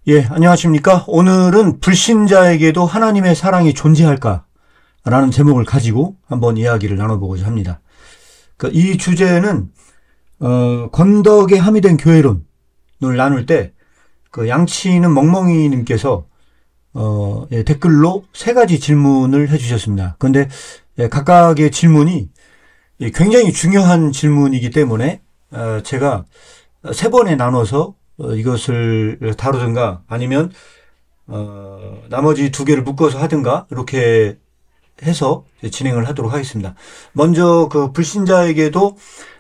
예, 안녕하십니까? 오늘은 불신자에게도 하나님의 사랑이 존재할까? 라는 제목을 가지고 한번 이야기를 나눠보고자 합니다. 이 주제는, 건덕에 함유된 교회론을 나눌 때, 양치는 멍멍이님께서, 댓글로 세 가지 질문을 해주셨습니다. 그런데, 각각의 질문이 굉장히 중요한 질문이기 때문에, 제가 세 번에 나눠서 이것을 다루든가 아니면 나머지 두 개를 묶어서 하든가 이렇게 해서 진행을 하도록 하겠습니다. 먼저 불신자에게도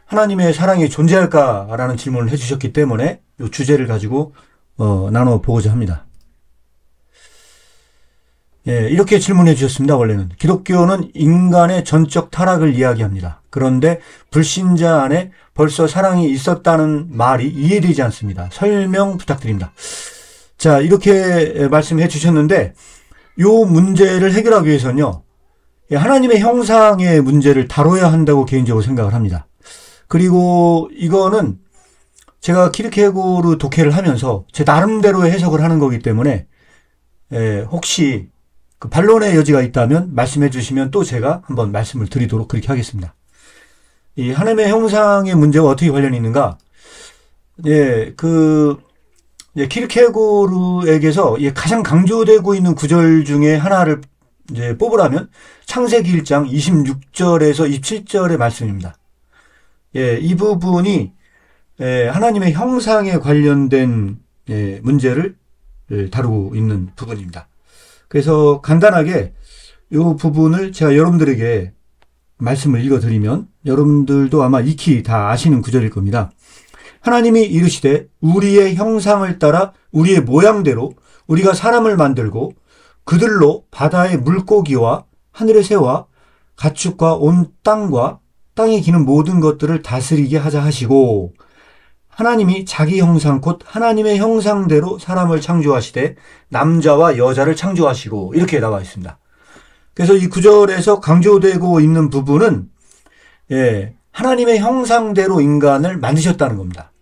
하나님의 사랑이 존재할까라는 질문을 해주셨기 때문에 이 주제를 가지고 나눠보고자 합니다. 예, 이렇게 질문해 주셨습니다. 원래는 기독교는 인간의 전적 타락을 이야기합니다. 그런데 불신자 안에 벌써 사랑이 있었다는 말이 이해되지 않습니다. 설명 부탁드립니다. 자, 이렇게 말씀해 주셨는데 이 문제를 해결하기 위해서는요, 하나님의 형상의 문제를 다뤄야 한다고 개인적으로 생각을 합니다. 그리고 이거는 제가 키르케고르 독해를 하면서 제 나름대로의 해석을 하는 거기 때문에 혹시 반론의 여지가 있다면 말씀해 주시면 또 제가 한번 말씀을 드리도록 그렇게 하겠습니다. 이 하나님의 형상의 문제와 어떻게 관련이 있는가? 키르케고르에게서 가장 강조되고 있는 구절 중에 하나를 뽑으라면 창세기 1장 26절에서 27절의 말씀입니다. 이 부분이 하나님의 형상에 관련된 문제를 다루고 있는 부분입니다. 그래서 간단하게 이 부분을 제가 여러분들에게 말씀을 읽어드리면 여러분들도 아마 익히 다 아시는 구절일 겁니다. 하나님이 이르시되 우리의 형상을 따라 우리의 모양대로 우리가 사람을 만들고 그들로 바다의 물고기와 하늘의 새와 가축과 온 땅과 땅에 기는 모든 것들을 다스리게 하자 하시고, 하나님이 자기 형상 곧 하나님의 형상대로 사람을 창조하시되 남자와 여자를 창조하시고, 이렇게 나와 있습니다. 그래서 이 구절에서 강조되고 있는 부분은 하나님의 형상대로 인간을 만드셨다는 겁니다.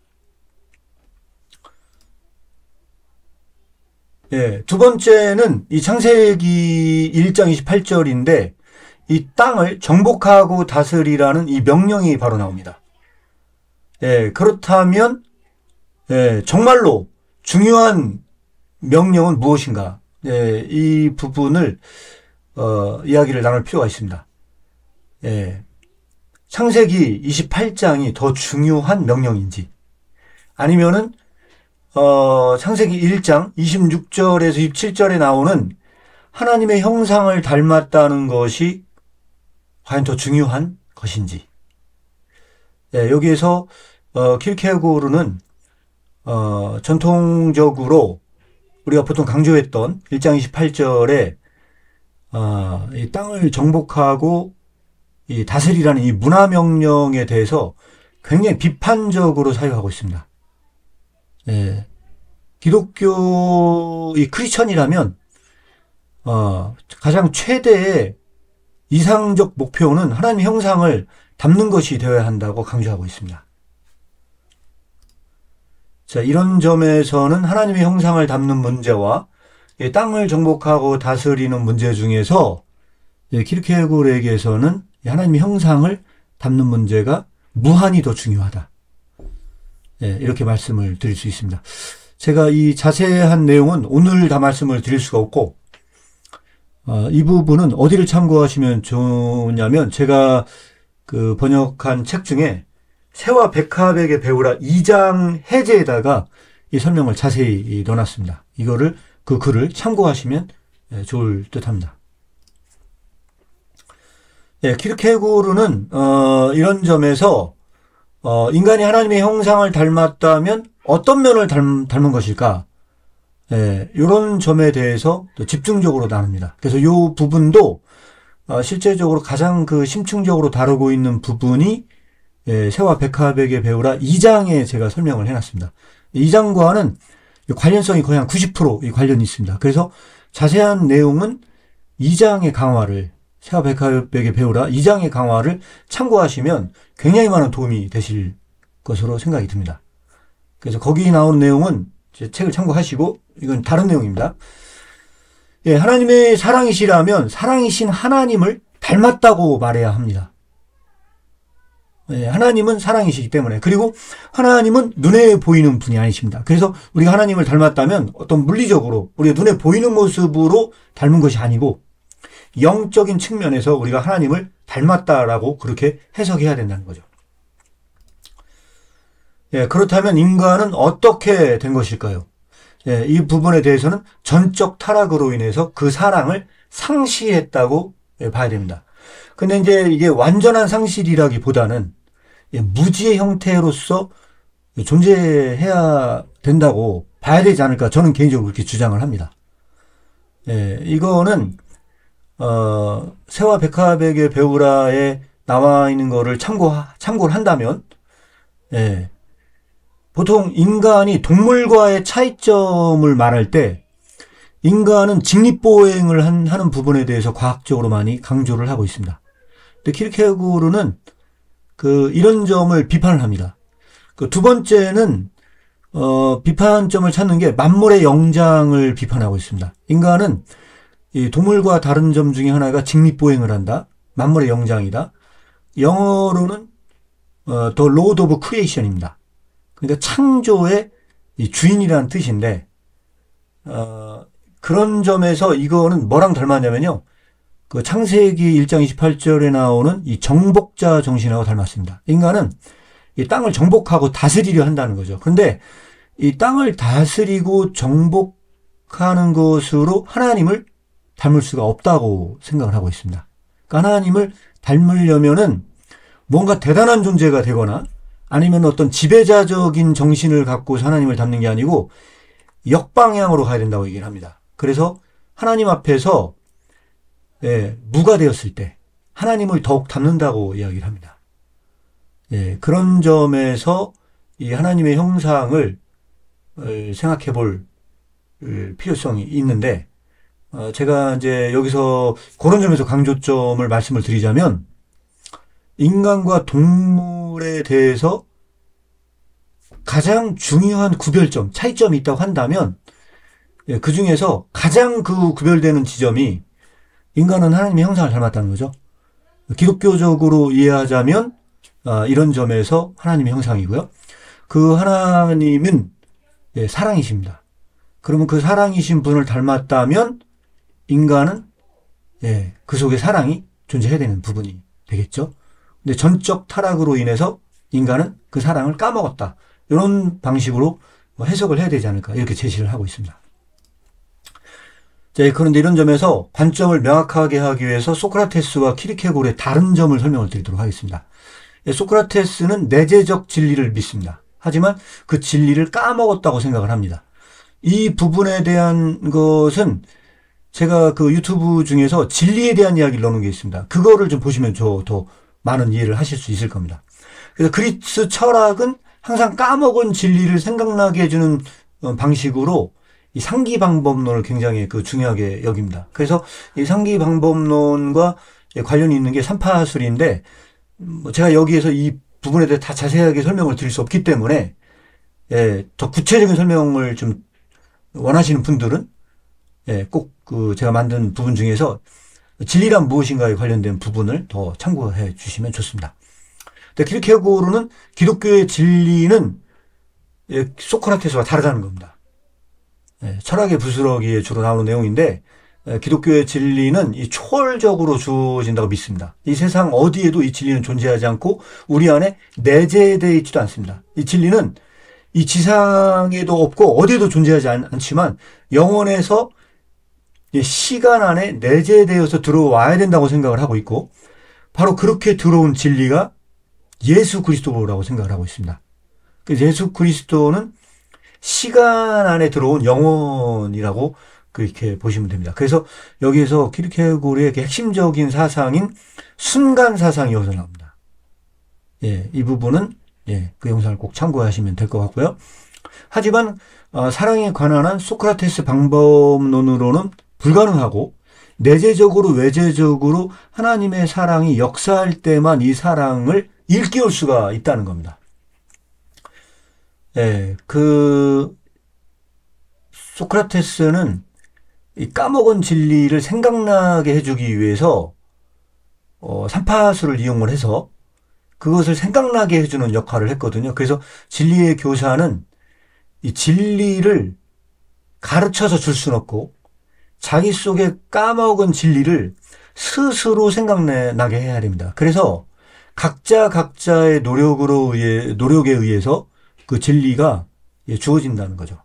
두 번째는 이 창세기 1장 28절인데 이 땅을 정복하고 다스리라는 이 명령이 바로 나옵니다. 그렇다면 정말로 중요한 명령은 무엇인가? 이 부분을 이야기를 나눌 필요가 있습니다. 창세기 28장이 더 중요한 명령인지, 아니면은 창세기 1장 26절에서 27절에 나오는 하나님의 형상을 닮았다는 것이 과연 더 중요한 것인지. 여기에서 키르케고르는 전통적으로 우리가 보통 강조했던 1장 28절에 이 땅을 정복하고 이 다스리라는 이 문화명령에 대해서 굉장히 비판적으로 사용하고 있습니다. 기독교 이 크리스천이라면 가장 최대의 이상적 목표는 하나님의 형상을 담는 것이 되어야 한다고 강조하고 있습니다. 자, 이런 점에서는 하나님의 형상을 담는 문제와 땅을 정복하고 다스리는 문제 중에서 키르케고르에게서는 하나님의 형상을 담는 문제가 무한히 더 중요하다. 이렇게 말씀을 드릴 수 있습니다. 제가 이 자세한 내용은 오늘 다 말씀을 드릴 수가 없고, 이 부분은 어디를 참고하시면 좋냐면, 제가 번역한 책 중에 새와 백합에게 배우라 2장 해제에다가 이 설명을 자세히 넣어놨습니다. 이거를, 그 글을 참고하시면 좋을 듯 합니다. 키르케고르는, 이런 점에서, 인간이 하나님의 형상을 닮았다면 어떤 면을 닮은 것일까? 이런 점에 대해서 또 집중적으로 나눕니다. 그래서 이 부분도 실제적으로 가장 심층적으로 다루고 있는 부분이 새와 백합에게 배우라 2장에 제가 설명을 해놨습니다. 2장과는 관련성이 거의 한 90% 관련이 있습니다. 그래서 자세한 내용은 2장의 강화를, 새와 백합에게 배우라 2장의 강화를 참고하시면 굉장히 많은 도움이 되실 것으로 생각이 듭니다. 그래서 거기 나오는 내용은 제 책을 참고하시고, 이건 다른 내용입니다. 예, 하나님의 사랑이시라면 사랑이신 하나님을 닮았다고 말해야 합니다. 예, 하나님은 사랑이시기 때문에. 그리고 하나님은 눈에 보이는 분이 아니십니다. 그래서 우리가 하나님을 닮았다면 어떤 물리적으로 우리가 눈에 보이는 모습으로 닮은 것이 아니고 영적인 측면에서 우리가 하나님을 닮았다라고 그렇게 해석해야 된다는 거죠. 예, 그렇다면 인간은 어떻게 된 것일까요? 예, 이 부분에 대해서는 전적 타락으로 인해서 그 사랑을 상실했다고 봐야 됩니다. 근데 이제 이게 완전한 상실이라기보다는 무지의 형태로서 존재해야 된다고 봐야 되지 않을까, 저는 개인적으로 그렇게 주장을 합니다. 예, 이거는 새와 백합에게 배우라에 나와 있는 거를 참고를 한다면, 예, 보통 인간이 동물과의 차이점을 말할 때 인간은 직립보행을 하는 부분에 대해서 과학적으로 많이 강조를 하고 있습니다. 근데 키르케고르는 이런 점을 비판을 합니다. 두 번째는 비판점을 찾는 게 만물의 영장을 비판하고 있습니다. 인간은 이 동물과 다른 점 중에 하나가 직립보행을 한다. 만물의 영장이다. 영어로는 The Lord of Creation입니다. 그러니까 창조의 주인이라는 뜻인데, 그런 점에서 이거는 뭐랑 닮았냐면요, 그 창세기 1장 28절에 나오는 이 정복자 정신하고 닮았습니다. 인간은 이 땅을 정복하고 다스리려 한다는 거죠. 그런데 이 땅을 다스리고 정복하는 것으로 하나님을 닮을 수가 없다고 생각을 하고 있습니다. 그러니까 하나님을 닮으려면은 뭔가 대단한 존재가 되거나 아니면 어떤 지배자적인 정신을 갖고 하나님을 닮는 게 아니고 역방향으로 가야 된다고 얘기를 합니다. 그래서 하나님 앞에서 무가 되었을 때 하나님을 더욱 닮는다고 이야기를 합니다. 예, 그런 점에서 이 하나님의 형상을 생각해 볼 필요성이 있는데, 제가 이제 여기서 그런 점에서 강조점을 말씀을 드리자면, 인간과 동물에 대해서 가장 중요한 구별점, 차이점이 있다고 한다면, 그 중에서 가장 그 구별되는 지점이 인간은 하나님의 형상을 닮았다는 거죠. 기독교적으로 이해하자면 이런 점에서 하나님의 형상이고요. 그 하나님은 사랑이십니다. 그러면 그 사랑이신 분을 닮았다면 인간은 그 속에 사랑이 존재해야 되는 부분이 되겠죠. 근데 전적 타락으로 인해서 인간은 그 사랑을 까먹었다. 이런 방식으로 해석을 해야 되지 않을까, 이렇게 제시를 하고 있습니다. 자, 그런데 이런 점에서 관점을 명확하게 하기 위해서 소크라테스와 키르케고르의 다른 점을 설명을 드리도록 하겠습니다. 소크라테스는 내재적 진리를 믿습니다. 하지만 그 진리를 까먹었다고 생각을 합니다. 이 부분에 대한 것은 제가 그 유튜브 중에서 진리에 대한 이야기를 넣는 게 있습니다. 그거를 좀 보시면 더 많은 이해를 하실 수 있을 겁니다. 그래서 그리스 철학은 항상 까먹은 진리를 생각나게 해주는 방식으로 이 상기방법론을 굉장히 중요하게 여깁니다. 그래서 이 상기방법론과 관련이 있는 게 삼파술인데, 제가 여기에서 이 부분에 대해 다 자세하게 설명을 드릴 수 없기 때문에, 더 구체적인 설명을 좀 원하시는 분들은, 꼭 제가 만든 부분 중에서 진리란 무엇인가에 관련된 부분을 더 참고해 주시면 좋습니다. 키르케고르는 기독교의 진리는 소크라테스와 다르다는 겁니다. 철학의 부스러기에 주로 나오는 내용인데, 기독교의 진리는 이 초월적으로 주어진다고 믿습니다. 이 세상 어디에도 이 진리는 존재하지 않고 우리 안에 내재되어 있지도 않습니다. 이 진리는 이 지상에도 없고 어디에도 존재하지 않지만 영원에서 시간 안에 내재되어서 들어와야 된다고 생각을 하고 있고, 바로 그렇게 들어온 진리가 예수 그리스도라고 생각을 하고 있습니다. 그래서 예수 그리스도는 시간 안에 들어온 영혼이라고 그렇게 보시면 됩니다. 그래서 여기에서 키르케고르의 핵심적인 사상인 순간 사상이 여기서 나옵니다. 이 부분은 그 영상을 꼭 참고하시면 될 것 같고요. 하지만 사랑에 관한 한 소크라테스 방법론으로는 불가능하고, 내재적으로 외재적으로 하나님의 사랑이 역사할 때만 이 사랑을 일깨울 수가 있다는 겁니다. 소크라테스는 이 까먹은 진리를 생각나게 해주기 위해서 삼파수를 이용을 해서 그것을 생각나게 해주는 역할을 했거든요. 그래서 진리의 교사는 이 진리를 가르쳐서 줄 수는 없고 자기 속에 까먹은 진리를 스스로 생각나게 해야 됩니다. 그래서 각자의 노력에 의해서 그 진리가 주어진다는 거죠.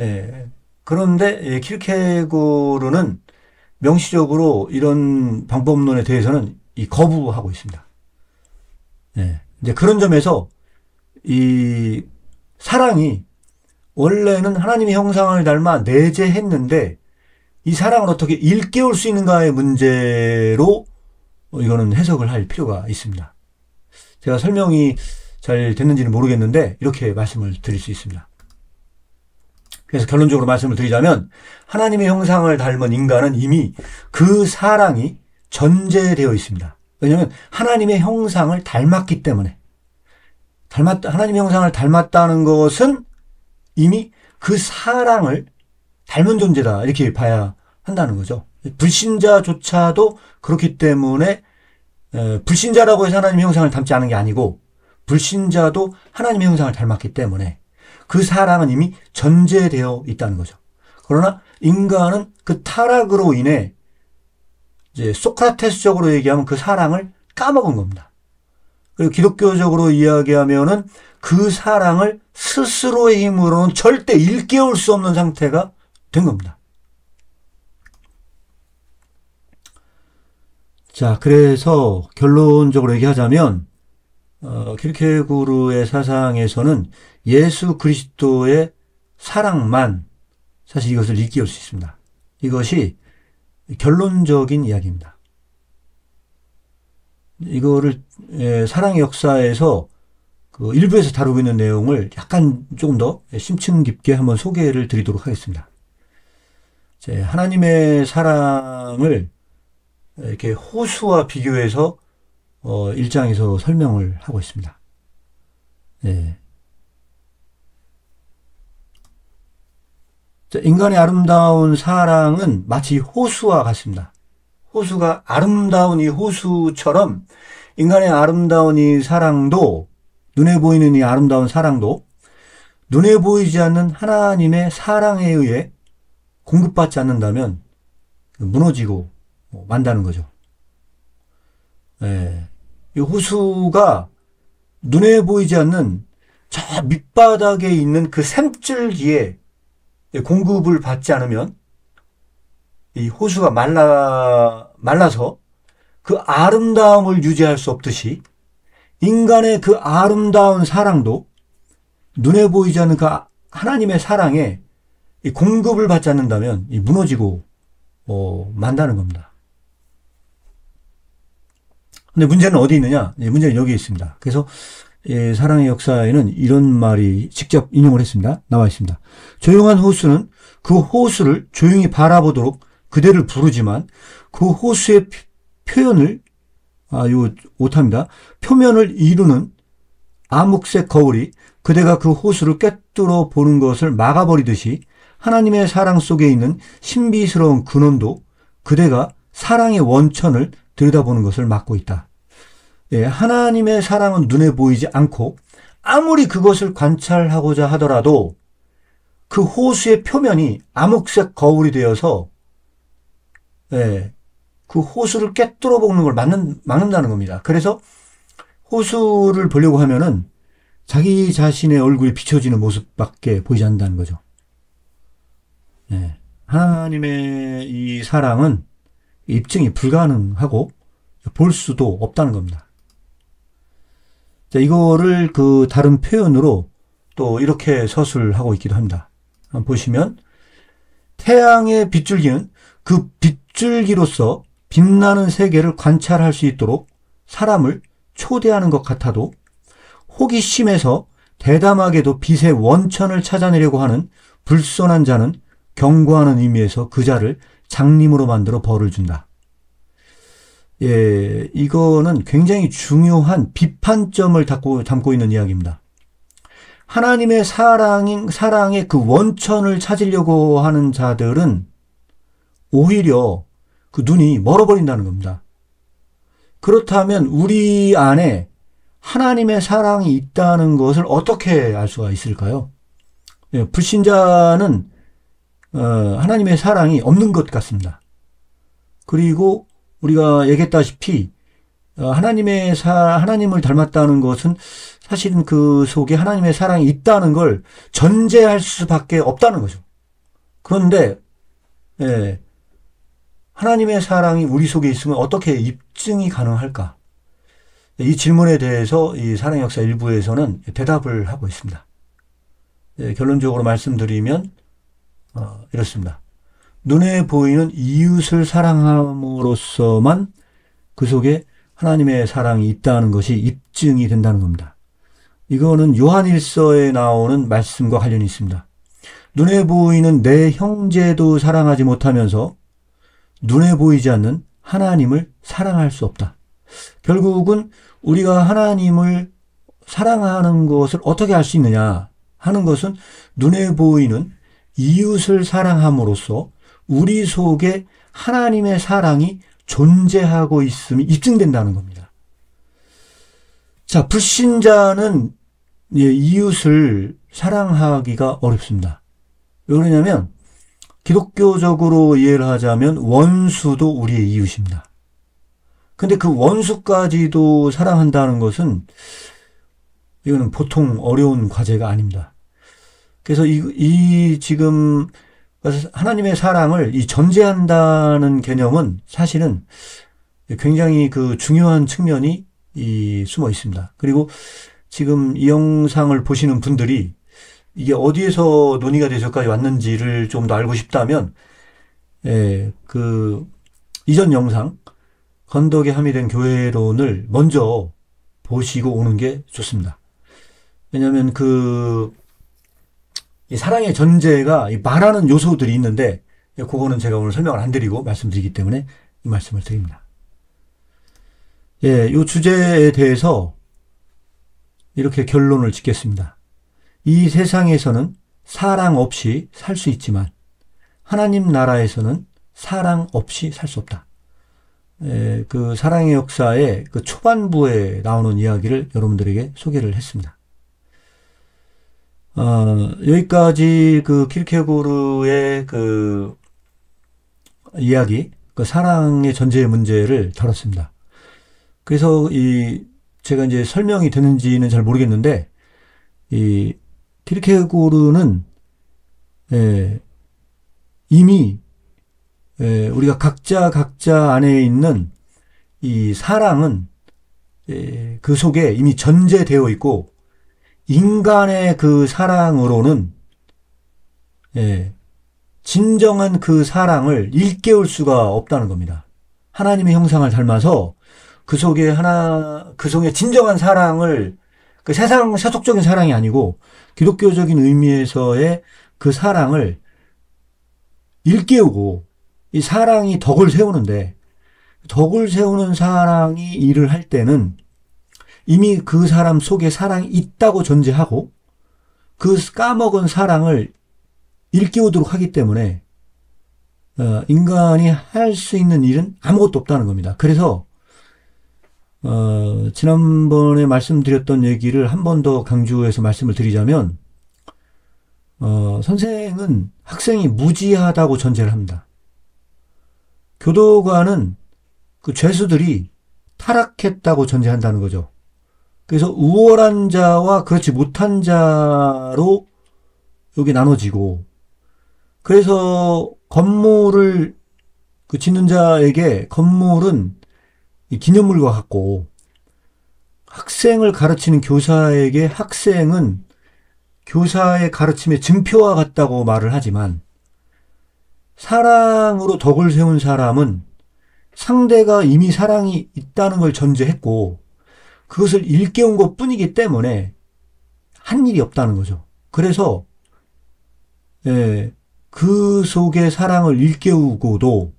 예. 그런데 킬케고르는 명시적으로 이런 방법론에 대해서는 거부하고 있습니다. 예. 이제 그런 점에서 이 사랑이 원래는 하나님의 형상을 닮아 내재했는데 이 사랑을 어떻게 일깨울 수 있는가의 문제로 이거는 해석을 할 필요가 있습니다. 제가 설명이 잘 됐는지는 모르겠는데 이렇게 말씀을 드릴 수 있습니다. 그래서 결론적으로 말씀을 드리자면 하나님의 형상을 닮은 인간은 이미 그 사랑이 전제되어 있습니다. 왜냐하면 하나님의 형상을 닮았기 때문에 하나님의 형상을 닮았다는 것은 이미 그 사랑을 닮은 존재다 이렇게 봐야 한다는 거죠. 불신자조차도 그렇기 때문에 불신자라고 해서 하나님의 형상을 닮지 않은 게 아니고 불신자도 하나님의 형상을 닮았기 때문에 그 사랑은 이미 전제되어 있다는 거죠. 그러나 인간은 그 타락으로 인해 이제 소크라테스적으로 얘기하면 그 사랑을 까먹은 겁니다. 그리고 기독교적으로 이야기하면은 그 사랑을 스스로의 힘으로는 절대 일깨울 수 없는 상태가 된 겁니다. 자, 그래서 결론적으로 얘기하자면 킬케고르의 사상에서는 예수 그리스도의 사랑만 사실 이것을 일깨울 수 있습니다. 이것이 결론적인 이야기입니다. 이거를 사랑의 역사에서 그 일부에서 다루고 있는 내용을 약간 조금 더 심층 깊게 한번 소개를 드리도록 하겠습니다. 하나님의 사랑을 이렇게 호수와 비교해서 1장에서 설명을 하고 있습니다. 네. 인간의 아름다운 사랑은 마치 호수와 같습니다. 호수가 아름다운 이 호수처럼 인간의 아름다운 이 사랑도 눈에 보이는 이 아름다운 사랑도 눈에 보이지 않는 하나님의 사랑에 의해 공급받지 않는다면 무너지고 만다는 거죠. 예. 이 호수가 눈에 보이지 않는 저 밑바닥에 있는 그 샘줄기에 공급을 받지 않으면 이 호수가 말라서 그 아름다움을 유지할 수 없듯이 인간의 그 아름다운 사랑도 눈에 보이지 않는 그 하나님의 사랑에 이 공급을 받지 않는다면 이 무너지고 만다는 겁니다. 근데 문제는 어디 있느냐? 문제는 여기 있습니다. 그래서 사랑의 역사에는 이런 말이 직접 인용을 했습니다. 나와 있습니다. 조용한 호수는 그 호수를 조용히 바라보도록 그대를 부르지만 그 호수의 표현을 요 오타입니다. 표면을 이루는 암흑색 거울이 그대가 그 호수를 꿰뚫어 보는 것을 막아버리듯이 하나님의 사랑 속에 있는 신비스러운 근원도 그대가 사랑의 원천을 들여다보는 것을 막고 있다. 예, 하나님의 사랑은 눈에 보이지 않고 아무리 그것을 관찰하고자 하더라도 그 호수의 표면이 암흑색 거울이 되어서 그 호수를 꿰뚫어 보는 걸 막는다는 겁니다. 그래서 호수를 보려고 하면은 자기 자신의 얼굴이 비춰지는 모습밖에 보이지 않는다는 거죠. 하나님의 이 사랑은 입증이 불가능하고 볼 수도 없다는 겁니다. 자, 이거를 그 다른 표현으로 또 이렇게 서술하고 있기도 합니다. 한번 보시면 태양의 빗줄기는 그 빗줄기로서 빛나는 세계를 관찰할 수 있도록 사람을 초대하는 것 같아도 호기심에서 대담하게도 빛의 원천을 찾아내려고 하는 불손한 자는 경고하는 의미에서 그 자를 장님으로 만들어 벌을 준다. 예, 이거는 굉장히 중요한 비판점을 담고 있는 이야기입니다. 하나님의 사랑의 그 원천을 찾으려고 하는 자들은 오히려 그 눈이 멀어버린다는 겁니다. 그렇다면 우리 안에 하나님의 사랑이 있다는 것을 어떻게 알 수가 있을까요? 불신자는 하나님의 사랑이 없는 것 같습니다. 그리고 우리가 얘기했다시피 하나님을 닮았다는 것은 사실은 그 속에 하나님의 사랑이 있다는 걸 전제할 수밖에 없다는 거죠. 그런데 하나님의 사랑이 우리 속에 있으면 어떻게 입증이 가능할까? 이 질문에 대해서 이 사랑의 역사 일부에서는 대답을 하고 있습니다. 결론적으로 말씀드리면 이렇습니다. 눈에 보이는 이웃을 사랑함으로써만 그 속에 하나님의 사랑이 있다는 것이 입증이 된다는 겁니다. 이거는 요한일서에 나오는 말씀과 관련이 있습니다. 눈에 보이는 내 형제도 사랑하지 못하면서 눈에 보이지 않는 하나님을 사랑할 수 없다. 결국은 우리가 하나님을 사랑하는 것을 어떻게 알 수 있느냐 하는 것은 눈에 보이는 이웃을 사랑함으로써 우리 속에 하나님의 사랑이 존재하고 있음이 입증된다는 겁니다. 자, 불신자는 이웃을 사랑하기가 어렵습니다. 왜 그러냐면 기독교적으로 이해를 하자면 원수도 우리의 이웃입니다. 근데 그 원수까지도 사랑한다는 것은 이거는 보통 어려운 과제가 아닙니다. 그래서 지금 하나님의 사랑을 전제한다는 개념은 사실은 굉장히 그 중요한 측면이 숨어 있습니다. 그리고 지금 이 영상을 보시는 분들이 이게 어디에서 논의가 돼서까지 왔는지를 좀 더 알고 싶다면, 그 이전 영상 건덕에 함이 된 교회론을 먼저 보시고 오는 게 좋습니다. 왜냐하면 이 사랑의 전제가 말하는 요소들이 있는데 그거는 제가 오늘 설명을 안 드리고 말씀드리기 때문에 이 말씀을 드립니다. 이 주제에 대해서 이렇게 결론을 짓겠습니다. 이 세상에서는 사랑 없이 살 수 있지만 하나님 나라에서는 사랑 없이 살 수 없다. 그 사랑의 역사의 그 초반부에 나오는 이야기를 여러분들에게 소개를 했습니다. 여기까지 그 킬케고르의 그 이야기, 그 사랑의 전제의 문제를 다뤘습니다. 그래서 제가 이제 설명이 되는지는 잘 모르겠는데, 이 킬케고르는 이미 우리가 각자 안에 있는 이 사랑은 그 속에 이미 전제되어 있고, 인간의 그 사랑으로는 진정한 그 사랑을 일깨울 수가 없다는 겁니다. 하나님의 형상을 닮아서 그 속에 진정한 사랑을, 그 세속적인 사랑이 아니고 기독교적인 의미에서의 그 사랑을 일깨우고, 이 사랑이 덕을 세우는데, 덕을 세우는 사랑이 일을 할 때는 이미 그 사람 속에 사랑이 있다고 전제하고 그 까먹은 사랑을 일깨우도록 하기 때문에 인간이 할 수 있는 일은 아무것도 없다는 겁니다. 그래서 지난번에 말씀드렸던 얘기를 한 번 더 강조해서 말씀을 드리자면, 선생은 학생이 무지하다고 전제를 합니다. 교도관은 그 죄수들이 타락했다고 전제한다는 거죠. 그래서 우월한 자와 그렇지 못한 자로 여기 나눠지고, 그래서 건물을 짓는 자에게 건물은 기념물과 같고, 학생을 가르치는 교사에게 학생은 교사의 가르침의 증표와 같다고 말을 하지만, 사랑으로 덕을 세운 사람은 상대가 이미 사랑이 있다는 걸 전제했고 그것을 일깨운 것 뿐이기 때문에 한 일이 없다는 거죠. 그래서 그 속에 사랑을 일깨우고도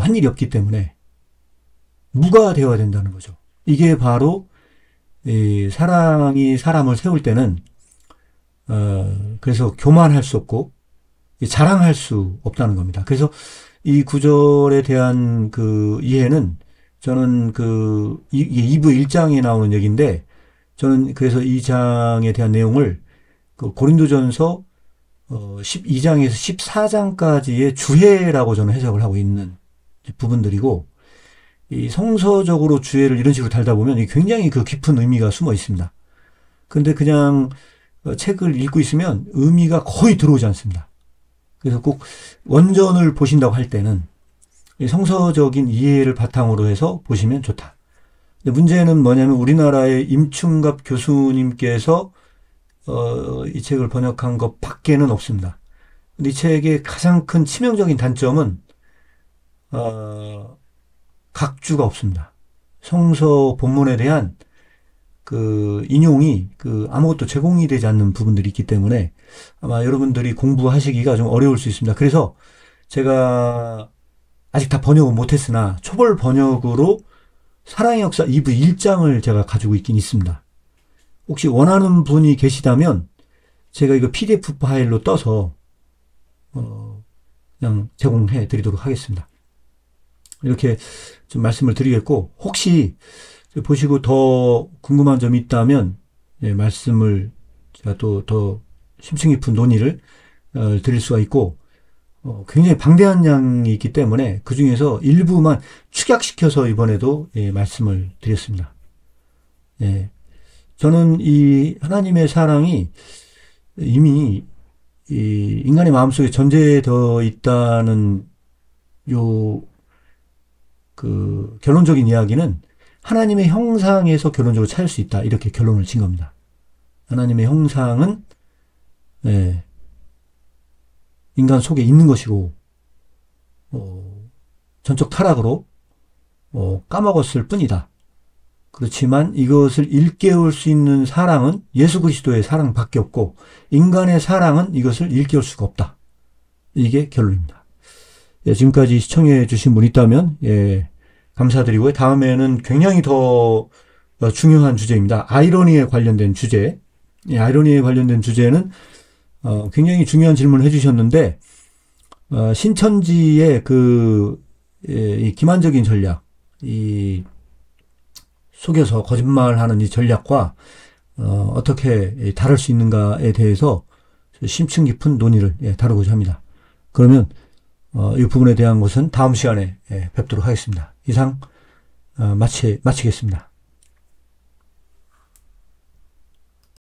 한 일이 없기 때문에 무가 되어야 된다는 거죠. 이게 바로 이 사랑이 사람을 세울 때는 그래서 교만할 수 없고 자랑할 수 없다는 겁니다. 그래서 이 구절에 대한 그 이해는 저는 이게 2부 1장에 나오는 얘기인데 저는 그래서 이 장에 대한 내용을 그 고린도전서 12장에서 14장까지의 주해라고 저는 해석을 하고 있는 부분들이고 이 성서적으로 주해를 이런 식으로 달다 보면 굉장히 그 깊은 의미가 숨어 있습니다. 근데 그냥 책을 읽고 있으면 의미가 거의 들어오지 않습니다. 그래서 꼭 원전을 보신다고 할 때는 성서적인 이해를 바탕으로 해서 보시면 좋다. 근데 문제는 뭐냐면 우리나라의 임충갑 교수님께서 이 책을 번역한 것 밖에는 없습니다. 근데 이 책의 가장 큰 치명적인 단점은 각주가 없습니다. 성서 본문에 대한 그 인용이 아무것도 제공이 되지 않는 부분들이 있기 때문에 아마 여러분들이 공부하시기가 좀 어려울 수 있습니다. 그래서 제가 아직 다 번역은 못했으나 초벌 번역으로 사랑의 역사 2부 1장을 제가 가지고 있긴 있습니다. 혹시 원하는 분이 계시다면 제가 이거 PDF 파일로 떠서 그냥 제공해 드리도록 하겠습니다. 이렇게 좀 말씀을 드리겠고 혹시 보시고 더 궁금한 점이 있다면 말씀을 제가 또 더 심층 깊은 논의를 드릴 수가 있고 굉장히 방대한 양이 있기 때문에 그 중에서 일부만 축약시켜서 이번에도 말씀을 드렸습니다. 저는 이 하나님의 사랑이 이미 이 인간의 마음속에 전제되어 있다는 결론적인 이야기는 하나님의 형상에서 결론적으로 찾을 수 있다. 이렇게 결론을 진 겁니다. 하나님의 형상은 인간 속에 있는 것이고 전적 타락으로 까먹었을 뿐이다. 그렇지만 이것을 일깨울 수 있는 사랑은 예수 그리스도의 사랑밖에 없고 인간의 사랑은 이것을 일깨울 수가 없다. 이게 결론입니다. 지금까지 시청해 주신 분 있다면 감사드리고요. 다음에는 굉장히 더 중요한 주제입니다. 아이러니에 관련된 주제. 아이러니에 관련된 주제는 굉장히 중요한 질문을 해주셨는데 신천지의 이 기만적인 전략, 이 속여서 거짓말하는 이 전략과 어떻게 다룰 수 있는가에 대해서 심층 깊은 논의를 다루고자 합니다. 그러면 이 부분에 대한 것은 다음 시간에 뵙도록 하겠습니다. 이상 마치겠습니다.